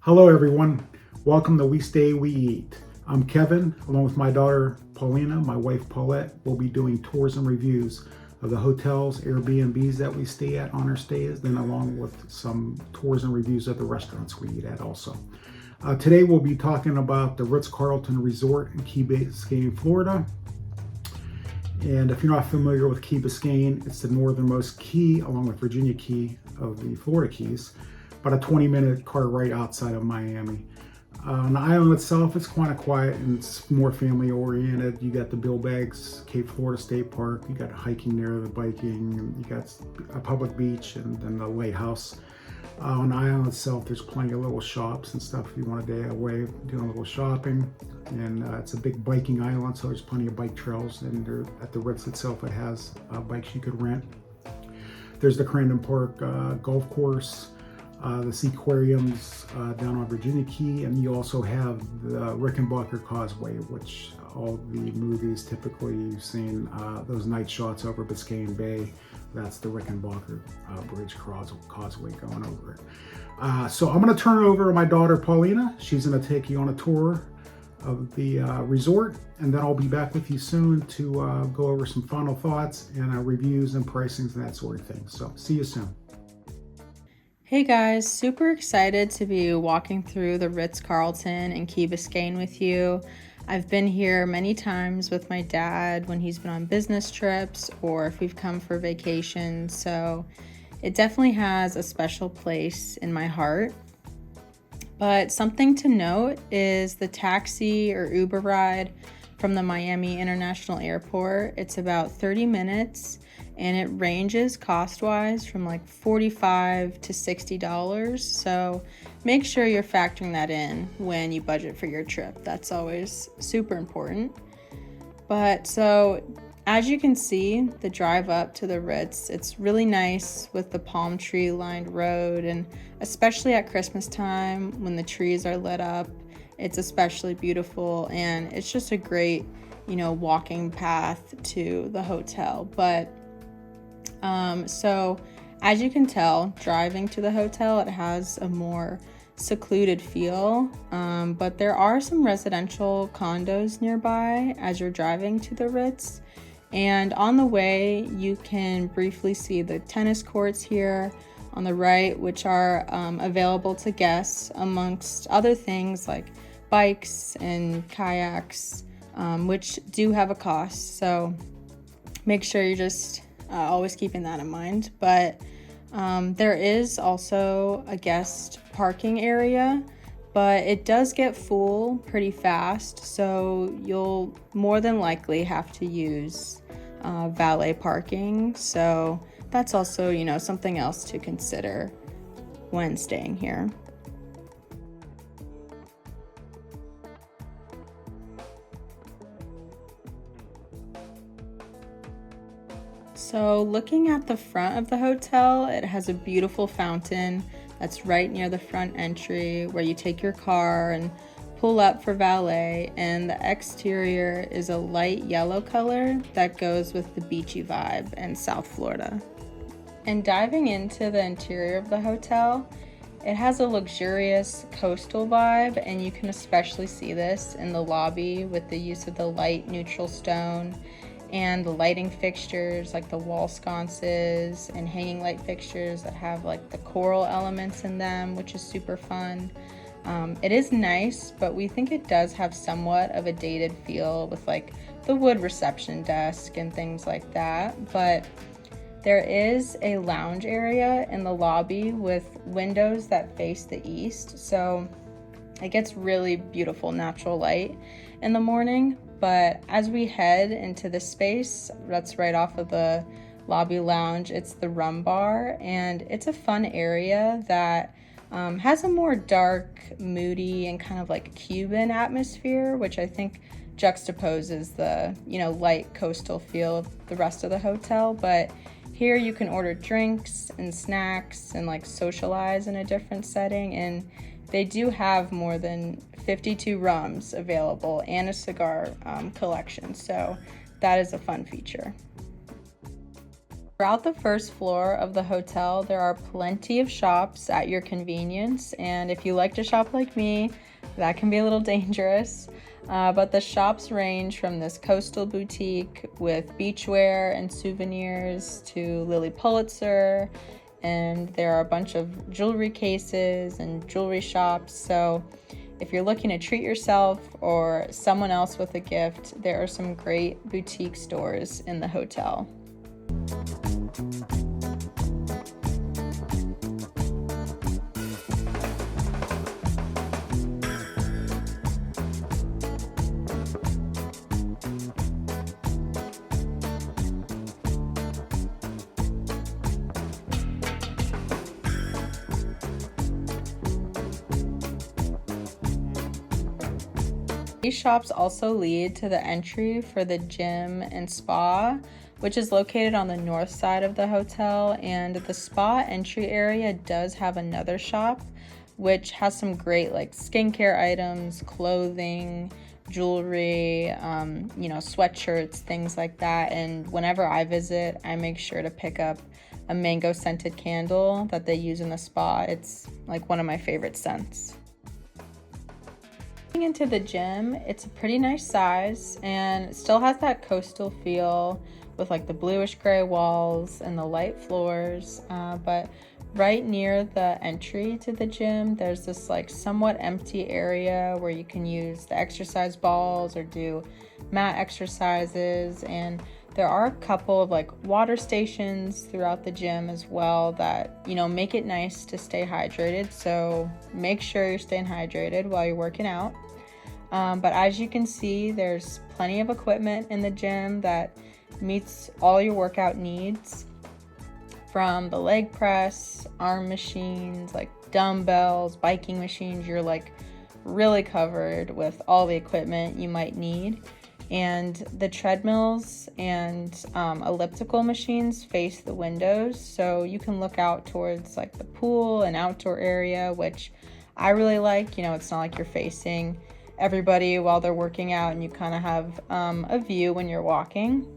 Hello everyone, welcome to We Stay, We Eat. I'm Kevin, along with my daughter Paulina, my wife Paulette. We'll be doing tours and reviews of the hotels, Airbnbs that we stay at on our stays, then along with some tours and reviews of the restaurants we eat at also. Today we'll be talking about the Ritz-Carlton Resort in Key Biscayne, Florida. And if you're not familiar with Key Biscayne, it's the northernmost key, along with Virginia Key, of the Florida Keys. About a 20-minute car ride outside of Miami. On the island itself, it's kind of quiet and it's more family oriented. You got the Billbags, Cape Florida State Park, you got hiking there, the biking, and you got a public beach and then the lighthouse. On the island itself, there's plenty of little shops and stuff if you want a day away doing a little shopping. And it's a big biking island, so there's plenty of bike trails. And there, at the Ritz itself, it has bikes you could rent. There's the Crandon Park golf course. The Seaquariums down on Virginia Key, and you also have the Rickenbacker Causeway, which all the movies typically you've seen those night shots over Biscayne Bay. That's the Rickenbacker Bridge Causeway going over it. So I'm going to turn it over to my daughter Paulina. She's going to take you on a tour of the resort, and then I'll be back with you soon to go over some final thoughts and reviews and pricings and that sort of thing. So see you soon. Hey guys, super excited to be walking through the Ritz-Carlton in Key Biscayne with you. I've been here many times with my dad when he's been on business trips or if we've come for vacation, so it definitely has a special place in my heart. But something to note is the taxi or Uber ride from the Miami International Airport. It's about 30 minutes. And it ranges cost-wise from like $45 to $60. So make sure you're factoring that in when you budget for your trip. That's always super important. But so as you can see, the drive up to the Ritz, it's really nice with the palm tree lined road, and especially at Christmas time when the trees are lit up, it's especially beautiful, and it's just a great, walking path to the hotel. But so as you can tell, driving to the hotel, it has a more secluded feel, but there are some residential condos nearby as you're driving to the Ritz. And on the way, you can briefly see the tennis courts here on the right, which are available to guests amongst other things like bikes and kayaks, which do have a cost. So make sure you're just always keeping that in mind. But there is also a guest parking area, but it does get full pretty fast, so you'll more than likely have to use valet parking. So that's also, something else to consider when staying here. So looking at the front of the hotel, it has a beautiful fountain that's right near the front entry where you take your car and pull up for valet, and the exterior is a light yellow color that goes with the beachy vibe in South Florida. And diving into the interior of the hotel, it has a luxurious coastal vibe, and you can especially see this in the lobby with the use of the light neutral stone and the lighting fixtures like the wall sconces and hanging light fixtures that have like the coral elements in them, which is super fun. It is nice, but we think it does have somewhat of a dated feel with like the wood reception desk and things like that. But there is a lounge area in the lobby with windows that face the east, so it gets really beautiful natural light in the morning. But as we head into the space that's right off of the lobby lounge, it's the rum bar, and it's a fun area that has a more dark, moody, and kind of like Cuban atmosphere, which I think juxtaposes the, light coastal feel of the rest of the hotel. But here you can order drinks and snacks and like socialize in a different setting, and they do have more than 52 rums available and a cigar collection, so that is a fun feature. Throughout the first floor of the hotel, there are plenty of shops at your convenience, and if you like to shop like me, that can be a little dangerous. But the shops range from this coastal boutique with beachwear and souvenirs to Lily Pulitzer, and there are a bunch of jewelry cases and jewelry shops. So if you're looking to treat yourself or someone else with a gift, there are some great boutique stores in the hotel. These shops also lead to the entry for the gym and spa, which is located on the north side of the hotel, and the spa entry area does have another shop which has some great like skincare items, clothing, jewelry, sweatshirts, things like that. And whenever I visit, I make sure to pick up a mango scented candle that they use in the spa. It's like one of my favorite scents. Into the gym, it's a pretty nice size and it still has that coastal feel with like the bluish gray walls and the light floors, but right near the entry to the gym there's this like somewhat empty area where you can use the exercise balls or do mat exercises, and there are a couple of like water stations throughout the gym as well that make it nice to stay hydrated. So make sure you're staying hydrated while you're working out. But as you can see, there's plenty of equipment in the gym that meets all your workout needs, from the leg press, arm machines, like dumbbells, biking machines. You're like really covered with all the equipment you might need. And the treadmills and elliptical machines face the windows, so you can look out towards like the pool and outdoor area, which I really like. It's not like you're facing everybody while they're working out, and you kind of have a view when you're walking.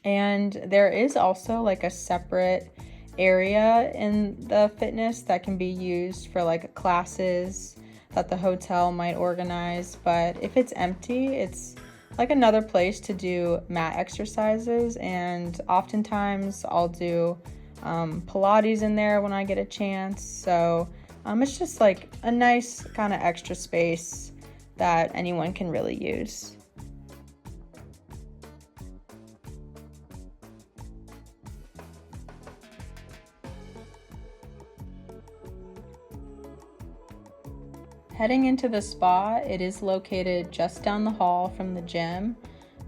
And there is also like a separate area in the fitness that can be used for like classes that the hotel might organize. But if it's empty, it's like another place to do mat exercises, and oftentimes I'll do Pilates in there when I get a chance. So it's just like a nice kind of extra space that anyone can really use. Heading into the spa, it is located just down the hall from the gym.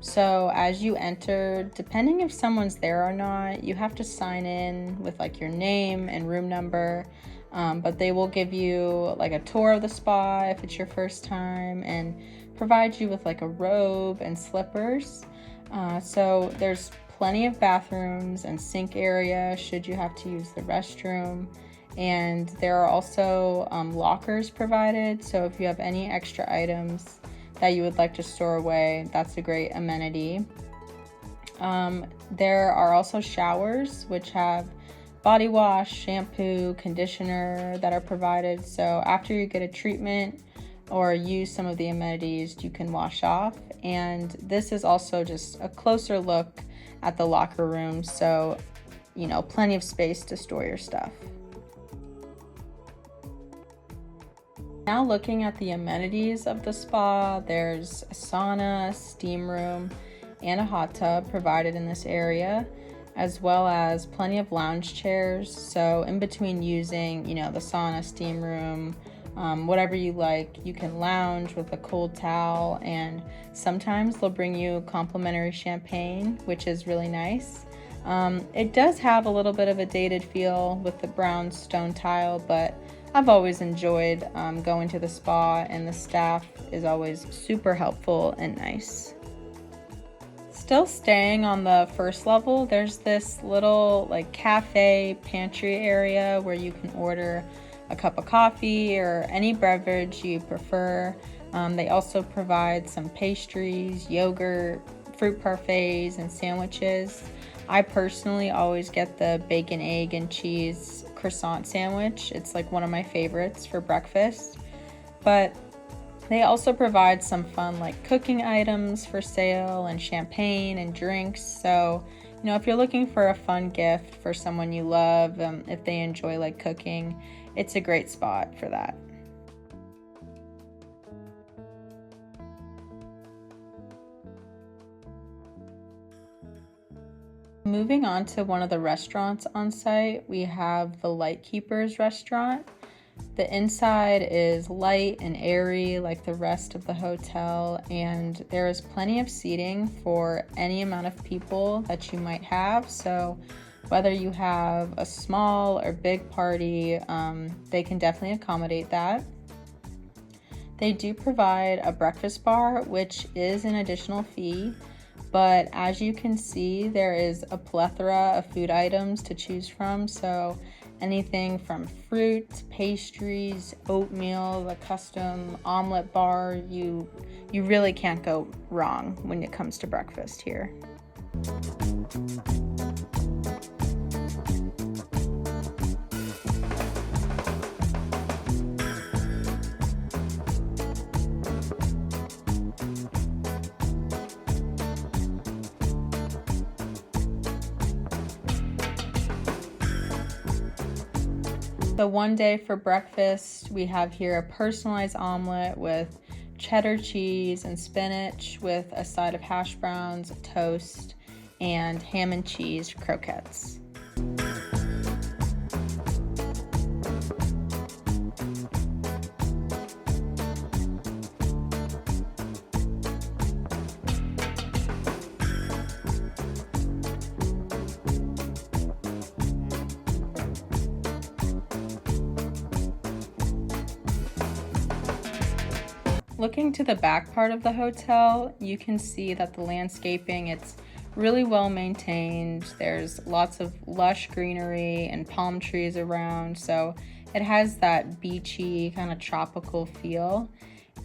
So as you enter, depending if someone's there or not, you have to sign in with like your name and room number. But they will give you like a tour of the spa if it's your first time, and provide you with like a robe and slippers. So there's plenty of bathrooms and sink area should you have to use the restroom. And there are also lockers provided, so if you have any extra items that you would like to store away, that's a great amenity. There are also showers which have body wash, shampoo, conditioner that are provided, so after you get a treatment or use some of the amenities, you can wash off. And this is also just a closer look at the locker room, so plenty of space to store your stuff. Now looking at the amenities of the spa, there's a sauna, steam room, and a hot tub provided in this area, as well as plenty of lounge chairs. So in between using, the sauna, steam room, whatever you like, you can lounge with a cold towel, and sometimes they'll bring you complimentary champagne, which is really nice. It does have a little bit of a dated feel with the brown stone tile, but I've always enjoyed going to the spa, and the staff is always super helpful and nice. Still staying on the first level, there's this little like cafe pantry area where you can order a cup of coffee or any beverage you prefer. They also provide some pastries, yogurt, fruit parfaits, and sandwiches. I personally always get the bacon, egg, and cheese croissant sandwich. It's like one of my favorites for breakfast. But they also provide some fun like cooking items for sale and champagne and drinks. So, if you're looking for a fun gift for someone you love, if they enjoy like cooking, it's a great spot for that. Moving on to one of the restaurants on site, we have the Lightkeepers restaurant. The inside is light and airy like the rest of the hotel, and there is plenty of seating for any amount of people that you might have. So whether you have a small or big party, they can definitely accommodate that. They do provide a breakfast bar, which is an additional fee. But as you can see, there is a plethora of food items to choose from. So anything from fruit, pastries, oatmeal, the custom omelet bar, you really can't go wrong when it comes to breakfast here. So one day for breakfast, we have here a personalized omelet with cheddar cheese and spinach with a side of hash browns, toast, and ham and cheese croquettes. Looking to the back part of the hotel, you can see that the landscaping, it's really well maintained. There's lots of lush greenery and palm trees around, so it has that beachy kind of tropical feel.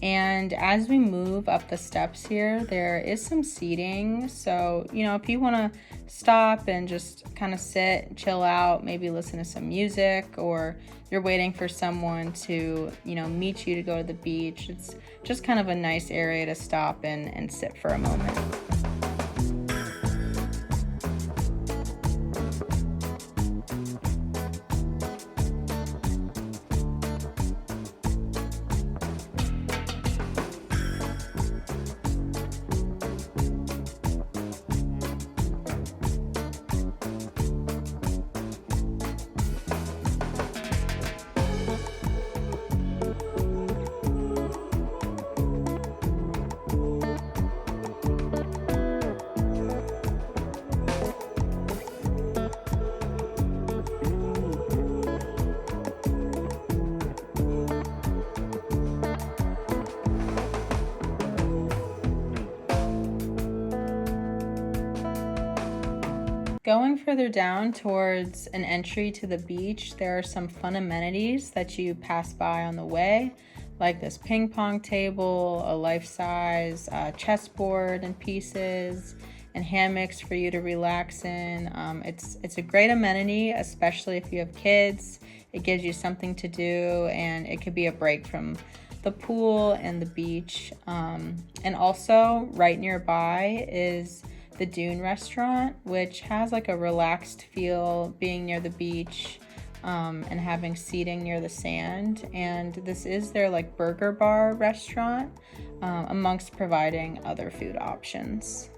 And as we move up the steps here, there is some seating. So, if you want to stop and just kind of sit, chill out, maybe listen to some music, or you're waiting for someone to, meet you to go to the beach, it's just kind of a nice area to stop and sit for a moment. Going further down towards an entry to the beach, there are some fun amenities that you pass by on the way, like this ping pong table, a life-size chessboard and pieces, and hammocks for you to relax in. It's a great amenity, especially if you have kids. It gives you something to do, and it could be a break from the pool and the beach. And also right nearby is the Dune restaurant, which has like a relaxed feel, being near the beach and having seating near the sand. And this is their like burger bar restaurant, amongst providing other food options.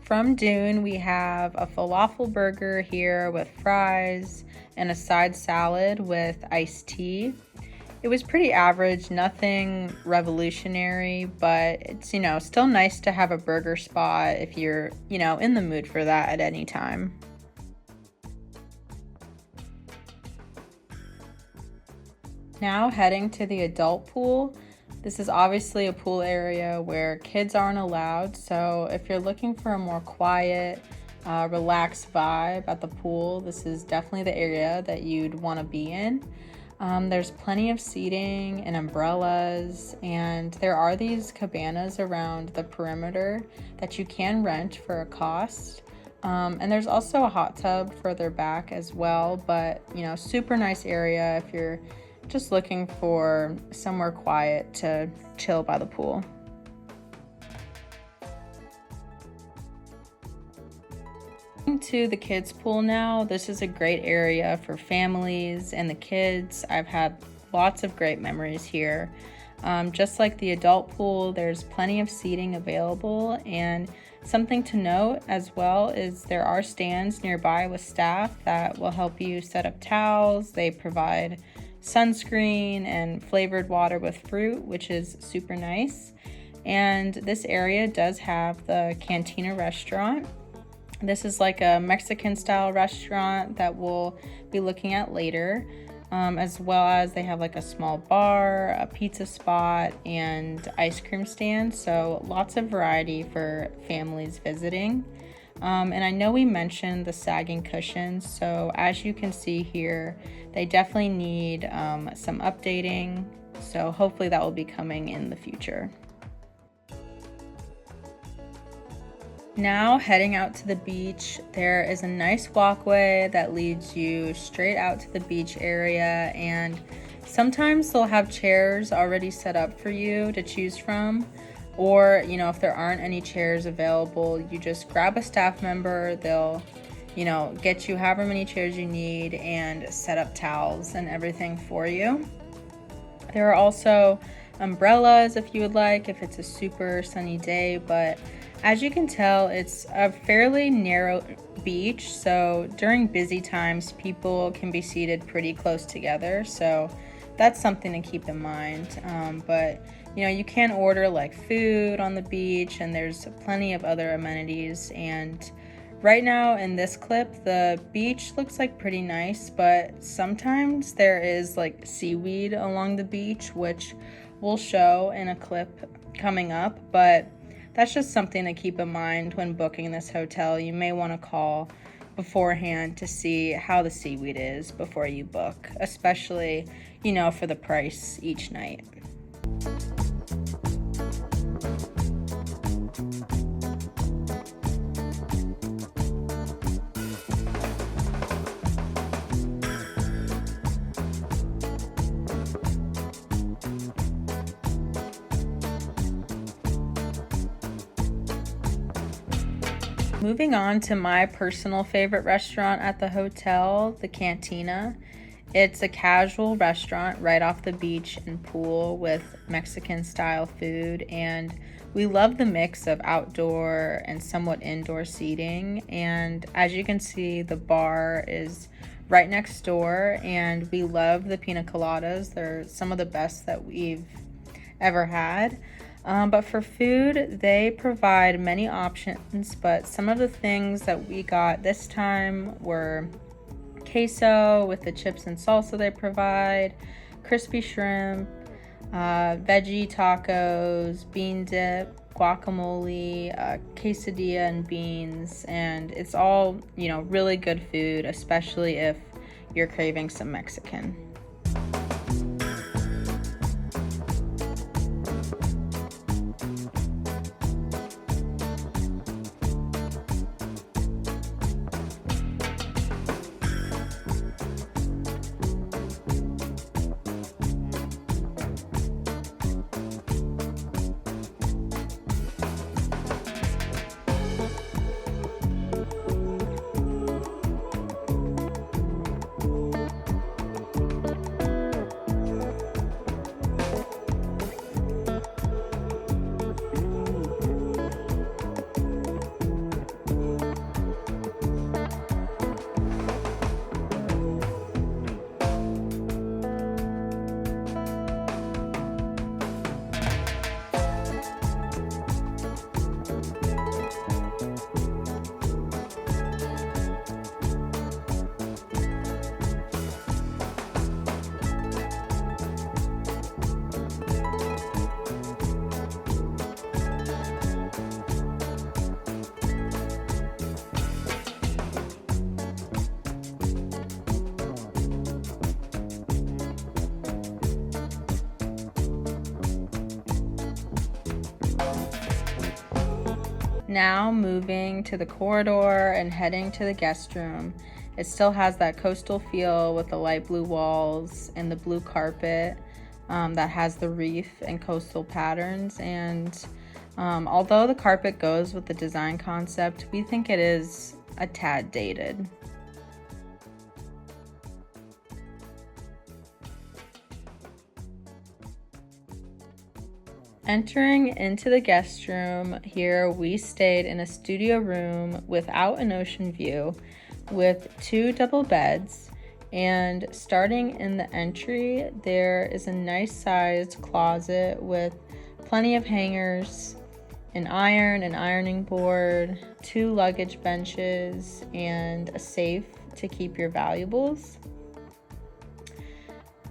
From Dune, we have a falafel burger here with fries and a side salad with iced tea. It was pretty average, nothing revolutionary, but it's, still nice to have a burger spot if you're, in the mood for that at any time. Now heading to the adult pool. This is obviously a pool area where kids aren't allowed, so if you're looking for a more quiet, relaxed vibe at the pool, this is definitely the area that you'd want to be in. There's plenty of seating and umbrellas, and there are these cabanas around the perimeter that you can rent for a cost. And there's also a hot tub further back as well, but super nice area if you're just looking for somewhere quiet to chill by the pool. To the kids pool now. This is a great area for families and the kids. I've had lots of great memories here. Just like the adult pool, there's plenty of seating available, and something to note as well is there are stands nearby with staff that will help you set up towels. They provide sunscreen and flavored water with fruit, which is super nice. And this area does have the Cantina restaurant. This is like a Mexican style restaurant that we'll be looking at later, as well as they have like a small bar, a pizza spot, and ice cream stand. So lots of variety for families visiting. And I know we mentioned the sagging cushions, so as you can see here, they definitely need some updating, so hopefully that will be coming in the future. Now heading out to the beach, there is a nice walkway that leads you straight out to the beach area, and sometimes they'll have chairs already set up for you to choose from. Or, if there aren't any chairs available, you just grab a staff member. They'll, get you however many chairs you need and set up towels and everything for you. There are also umbrellas if you would like, if it's a super sunny day. But as you can tell, it's a fairly narrow beach. So during busy times, people can be seated pretty close together. So that's something to keep in mind. But you can order like food on the beach, and there's plenty of other amenities. And right now in this clip, the beach looks like pretty nice, but sometimes there is like seaweed along the beach, which we'll show in a clip coming up. But that's just something to keep in mind when booking this hotel. You may want to call beforehand to see how the seaweed is before you book, especially, for the price each night. Moving on to my personal favorite restaurant at the hotel, the Cantina. It's a casual restaurant right off the beach and pool with Mexican style food, and we love the mix of outdoor and somewhat indoor seating. And as you can see, the bar is right next door, and we love the pina coladas. They're some of the best that we've ever had. But for food, they provide many options, but some of the things that we got this time were queso with the chips and salsa they provide, crispy shrimp, veggie tacos, bean dip, guacamole, quesadilla and beans, and it's all, really good food, especially if you're craving some Mexican. Now moving to the corridor and heading to the guest room. It still has that coastal feel with the light blue walls and the blue carpet that has the reef and coastal patterns. And although the carpet goes with the design concept, we think it is a tad dated. Entering into the guest room here, we stayed in a studio room without an ocean view with 2 double beds, and starting in the entry there is a nice sized closet with plenty of hangers, an iron and ironing board, 2 luggage benches, and a safe to keep your valuables.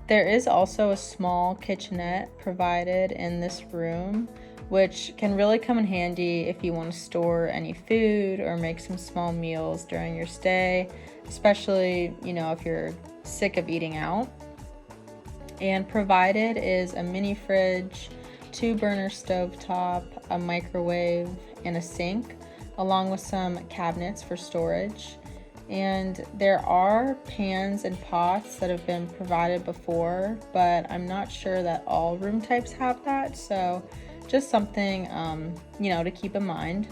There is also a small kitchenette provided in this room, which can really come in handy if you want to store any food or make some small meals during your stay, especially, if you're sick of eating out. And provided is a mini fridge, 2 burner stovetop, a microwave, and a sink, along with some cabinets for storage. And there are pans and pots that have been provided before, but I'm not sure that all room types have that, so just something to keep in mind.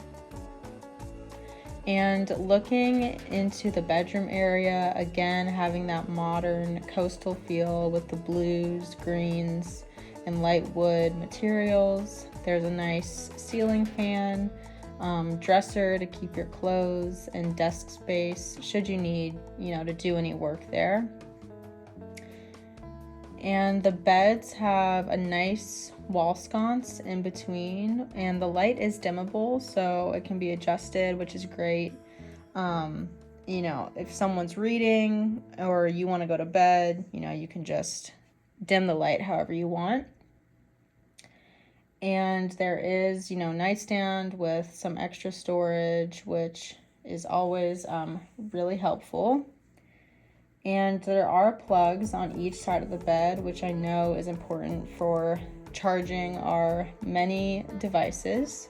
And looking into the bedroom area, again having that modern coastal feel with the blues, greens, and light wood materials. There's a nice ceiling fan, dresser to keep your clothes, and desk space should you need to do any work there. And the beds have a nice wall sconce in between, and the light is dimmable, so it can be adjusted, which is great. If someone's reading or you want to go to bed, you can just dim the light however you want. And there is, nightstand with some extra storage, which is always really helpful. And there are plugs on each side of the bed, which I know is important for charging our many devices.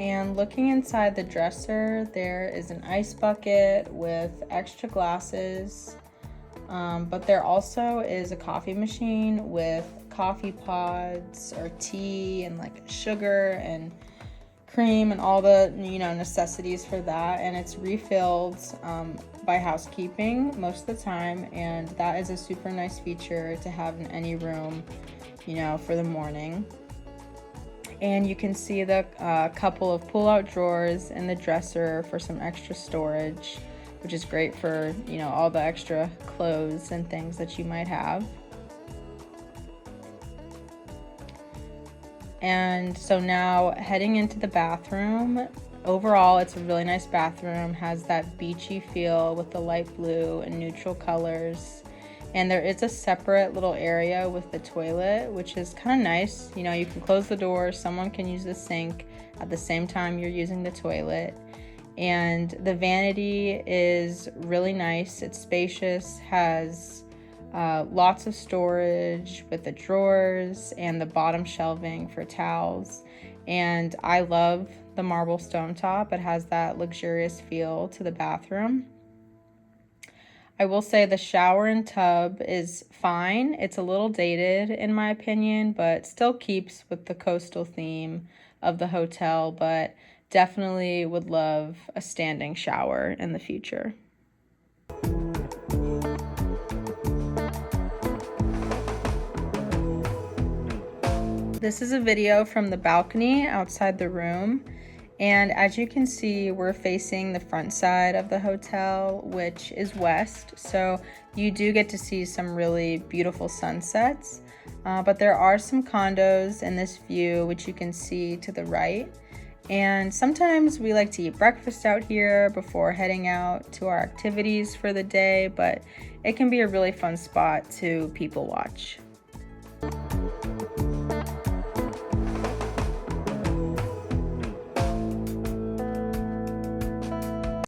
And looking inside the dresser, there is an ice bucket with extra glasses, but there also is a coffee machine with coffee pods or tea and like sugar and cream and all the necessities for that, and it's refilled by housekeeping most of the time, and that is a super nice feature to have in any room for the morning. And you can see the couple of pull-out drawers in the dresser for some extra storage, which is great for, all the extra clothes and things that you might have. And so now heading into the bathroom. Overall, it's a really nice bathroom, has that beachy feel with the light blue and neutral colors. And there is a separate little area with the toilet, which is kind of nice. You can close the door, someone can use the sink at the same time you're using the toilet. And the vanity is really nice. It's spacious, has lots of storage with the drawers and the bottom shelving for towels. And I love the marble stovetop. It has that luxurious feel to the bathroom. I will say the shower and tub is fine. It's a little dated in my opinion, but still keeps with the coastal theme of the hotel, but definitely would love a standing shower in the future. This is a video from the balcony outside the room. And as you can see, we're facing the front side of the hotel, which is west. So you do get to see some really beautiful sunsets. But there are some condos in this view, which you can see to the right. And sometimes we like to eat breakfast out here before heading out to our activities for the day. But it can be a really fun spot to people watch.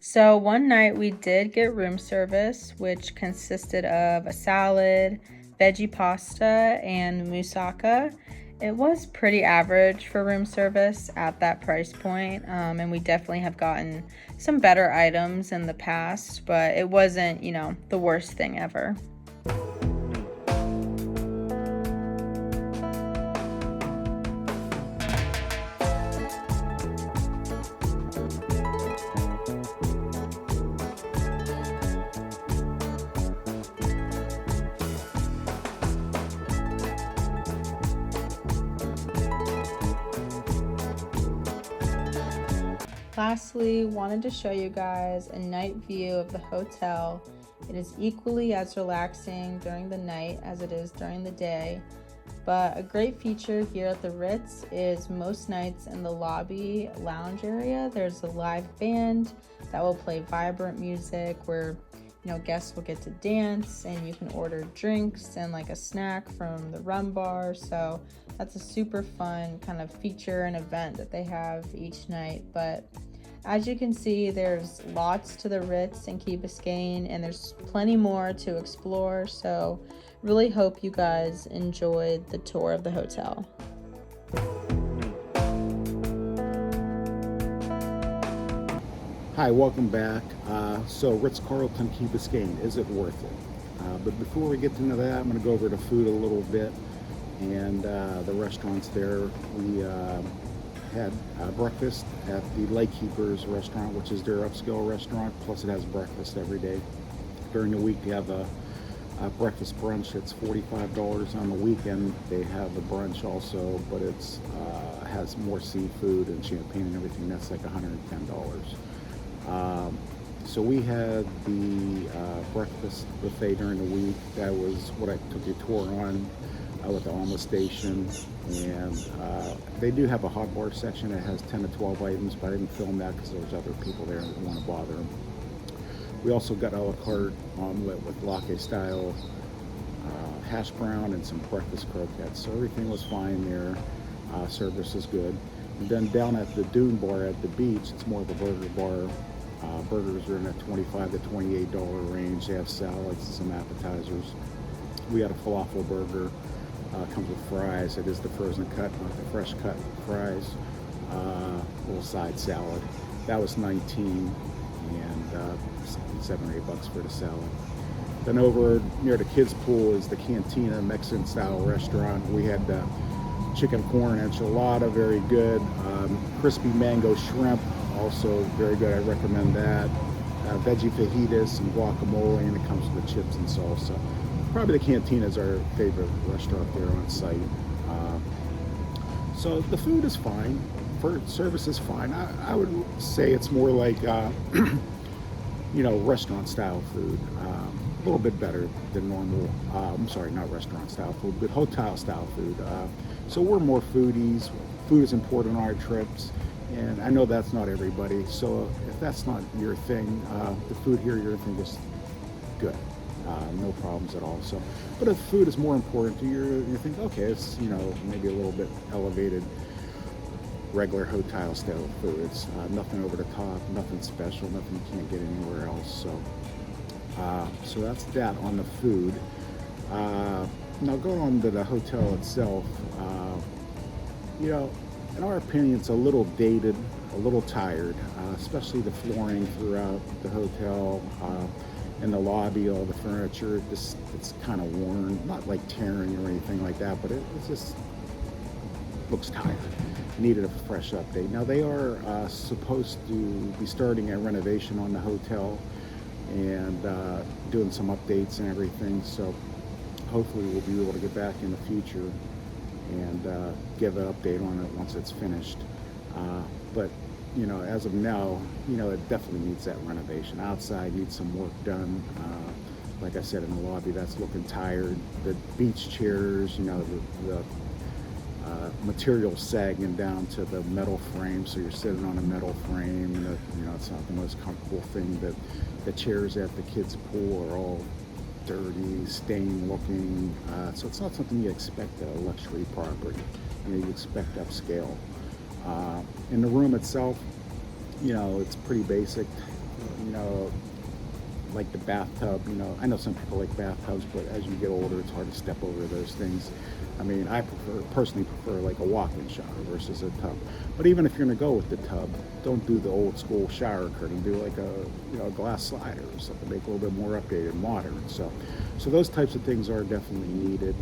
So one night we did get room service, which consisted of a salad, veggie pasta, and moussaka. It was pretty average for room service at that price point, and we definitely have gotten some better items in the past, but it wasn't, the worst thing ever. Lastly, wanted to show you guys a night view of the hotel. It is equally as relaxing during the night as it is during the day. But a great feature here at the Ritz is most nights in the lobby lounge area, there's a live band that will play vibrant music where guests will get to dance, and you can order drinks and like a snack from the rum bar. So that's a super fun kind of feature and event that they have each night. But as you can see, there's lots to the Ritz and Key Biscayne, and there's plenty more to explore. So really hope you guys enjoyed the tour of the hotel. Hi, welcome back. So Ritz-Carlton Key Biscayne, is it worth it? But before we get into that, I'm going to go over the food a little bit and the restaurants there. We had breakfast at the Lightkeepers restaurant, which is their upscale restaurant, plus it has breakfast every day. During the week, they have a breakfast brunch. It's $45. On the weekend, they have a brunch also, but it's has more seafood and champagne and everything. That's like $110. So we had the breakfast buffet during the week. That was what I took a tour on with the Alma station, and they do have a hot bar section that has 10 to 12 items, but I didn't film that because there was other people there and I didn't want to bother them. We also got a la carte omelet with latte style hash brown and some breakfast croquettes, so everything was fine there. Service is good. And then down at the Dune Bar at the beach, it's more of a burger bar. Burgers are in the $25 to $28 range. They have salads and some appetizers. We had a falafel burger. Comes with fries. It is the frozen cut, not the fresh cut fries. Little side salad. That was $19, and $7 or $8 for the salad. Then over near the kids' pool is the Cantina Mexican style restaurant. We had chicken corn enchilada, very good. Crispy mango shrimp, also very good. I recommend that. Veggie fajitas and guacamole, and it comes with chips and salsa. Probably the Cantina is our favorite restaurant there on site. So the food is fine. Service is fine. I would say it's more like restaurant style food. A little bit better than normal. I'm sorry, not restaurant style food, but hotel style food. So we're more foodies. Food is important on our trips, and I know that's not everybody. So if that's not your thing, the food here, your thing is good. No problems at all. So, but if food is more important to you, you think, okay, it's maybe a little bit elevated, regular hotel style food. It's nothing over the top, nothing special, nothing you can't get anywhere else. So that's that on the food. Now going on to the hotel itself, in our opinion, it's a little dated, a little tired, especially the flooring throughout the hotel. In the lobby, all the furniture, it's kind of worn, not like tearing or anything like that, but it just looks tired. Needed a fresh update. Now they are supposed to be starting a renovation on the hotel and doing some updates and everything, so hopefully we'll be able to get back in the future and give an update on it once it's finished. But as of now, it definitely needs that renovation. Outside needs some work done. Like I said, in the lobby, that's looking tired. The beach chairs, the material sagging down to the metal frame, so you're sitting on a metal frame, and it's not the most comfortable thing. That the chairs at the kids' pool are all dirty, stained looking. So it's not something you expect at a luxury property. You expect upscale. In the room itself, it's pretty basic. Like the bathtub, I know some people like bathtubs, but as you get older, it's hard to step over those things. I mean, I personally prefer like a walk-in shower versus a tub. But even if you're gonna go with the tub, don't do the old school shower curtain. Do like a glass slider or something. Make it a little bit more updated, modern. So those types of things are definitely needed.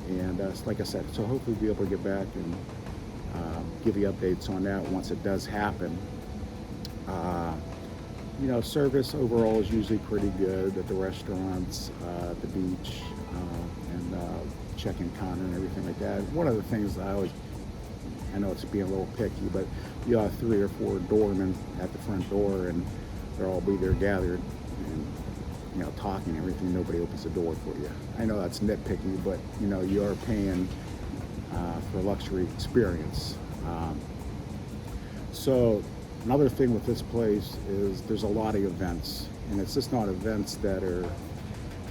And like I said, so hopefully we'll be able to get back and give you updates on that once it does happen. Service overall is usually pretty good at the restaurants, the beach, and check-in counter and everything like that. One of the things that I know it's being a little picky, but you'll have 3 or 4 doormen at the front door, and they'll all be there gathered and talking and everything. Nobody opens the door for you. I know that's nitpicky, but you are paying for a luxury experience. So another thing with this place is there's a lot of events, and it's just not events that are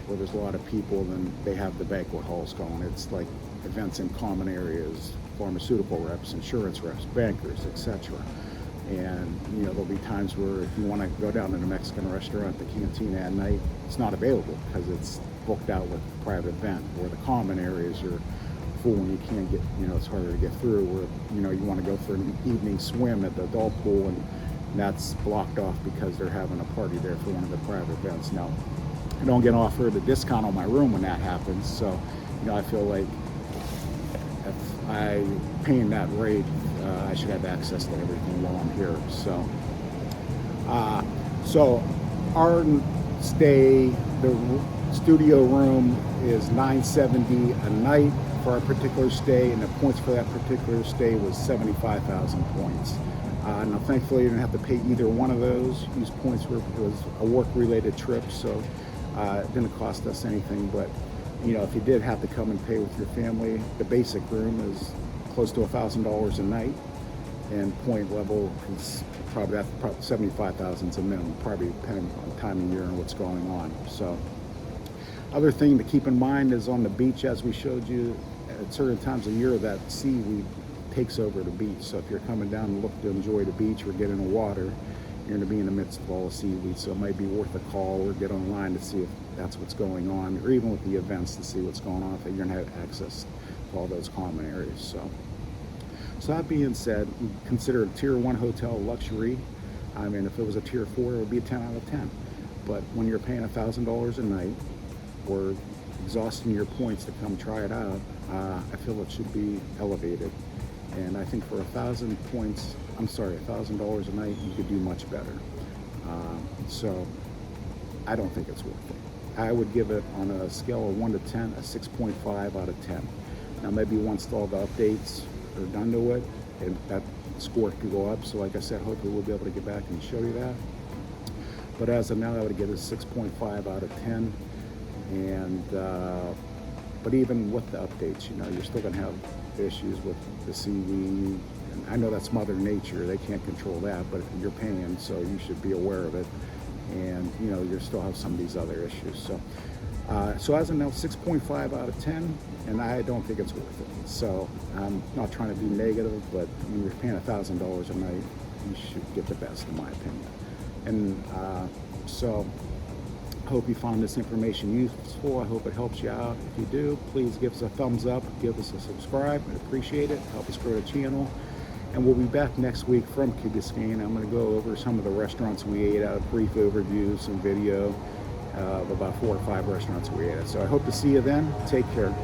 where there's a lot of people and they have the banquet halls going. It's like events in common areas, pharmaceutical reps, insurance reps, bankers, etc. And there'll be times where if you want to go down to the Mexican restaurant, the Cantina at night, it's not available because it's booked out with a private event. Where the common areas are full and you can't get, it's harder to get through. Where you want to go for an evening swim at the adult pool, and that's blocked off because they're having a party there for one of the private events. Now, I don't get offered a discount on my room when that happens, so I feel like if I'm paying that rate, I should have access to everything while I'm here. So our stay, the studio room is $970 a night for our particular stay, and the points for that particular stay was 75,000 points. Now, thankfully, you didn't have to pay either one of those. These points was a work-related trip, so it didn't cost us anything. But if you did have to come and pay with your family, the basic room is close to $1,000 a night, and point level is probably 75,000 is a minimum, probably depending on time of year and what's going on. So, other thing to keep in mind is on the beach, as we showed you, at certain times of year, that seaweed takes over the beach. So if you're coming down and look to enjoy the beach or get in the water, you're going to be in the midst of all the seaweed. So it might be worth a call or get online to see if that's what's going on, or even with the events to see what's going on, if you're going to have access to all those common areas. So that being said, consider a tier 1 hotel luxury. I mean, if it was a tier 4, it would be a 10 out of 10. But when you're paying $1,000 a night, or exhausting your points to come try it out, I feel it should be elevated. And I think for $1,000 a night, you could do much better. So I don't think it's worth it. I would give it, on a scale of 1 to 10, a 6.5 out of 10. Now, maybe once all the updates are done to it, and that score could go up. So like I said, hopefully we'll be able to get back and show you that. But as of now, I would give it a 6.5 out of 10. And but even with the updates, you're still going to have issues with the seaweed. And I know that's Mother Nature; they can't control that, but you're paying, so you should be aware of it. And you still have some of these other issues. So as of now, 6.5 out of 10, and I don't think it's worth it. So I'm not trying to be negative, but when you're paying $1,000 a night, you should get the best, in my opinion. And so. Hope you found this information useful. I hope it helps you out. If you do, please give us a thumbs up, give us a subscribe. I'd appreciate it. Help us grow the channel. And we'll be back next week from Key Biscayne. I'm going to go over some of the restaurants we ate at, a brief overview, some video of about 4 or 5 restaurants we ate at. So I hope to see you then. Take care.